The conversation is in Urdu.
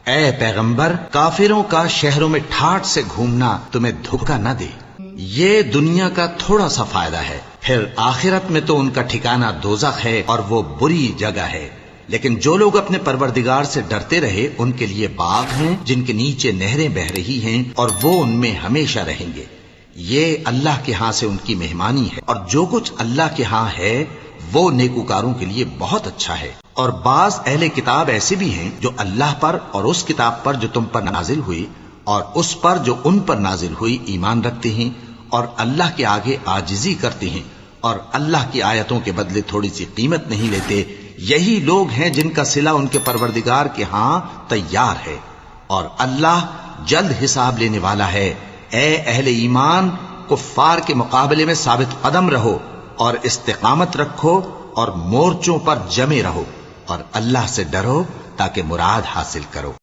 اے پیغمبر، کافروں کا شہروں میں ٹھاٹ سے گھومنا تمہیں دھوکہ نہ دے، یہ دنیا کا تھوڑا سا فائدہ ہے، پھر آخرت میں تو ان کا ٹھکانہ دوزخ ہے اور وہ بری جگہ ہے۔ لیکن جو لوگ اپنے پروردگار سے ڈرتے رہے ان کے لیے باغ ہیں جن کے نیچے نہریں بہ رہی ہیں اور وہ ان میں ہمیشہ رہیں گے۔ یہ اللہ کے ہاں سے ان کی مہمانی ہے، اور جو کچھ اللہ کے ہاں ہے وہ نیکوکاروں کے لیے بہت اچھا ہے۔ اور بعض اہل کتاب ایسے بھی ہیں جو اللہ پر اور اس کتاب پر جو تم پر نازل ہوئی اور اس پر جو ان پر نازل ہوئی ایمان رکھتے ہیں، اور اللہ کے آگے عاجزی کرتے ہیں، اور اللہ کی آیتوں کے بدلے تھوڑی سی قیمت نہیں لیتے۔ یہی لوگ ہیں جن کا صلہ ان کے پروردگار کے ہاں تیار ہے، اور اللہ جلد حساب لینے والا ہے۔ اے اہل ایمان، کفار کے مقابلے میں ثابت قدم رہو اور استقامت رکھو اور مورچوں پر جمے رہو، اور اللہ سے ڈرو تاکہ مراد حاصل کرو۔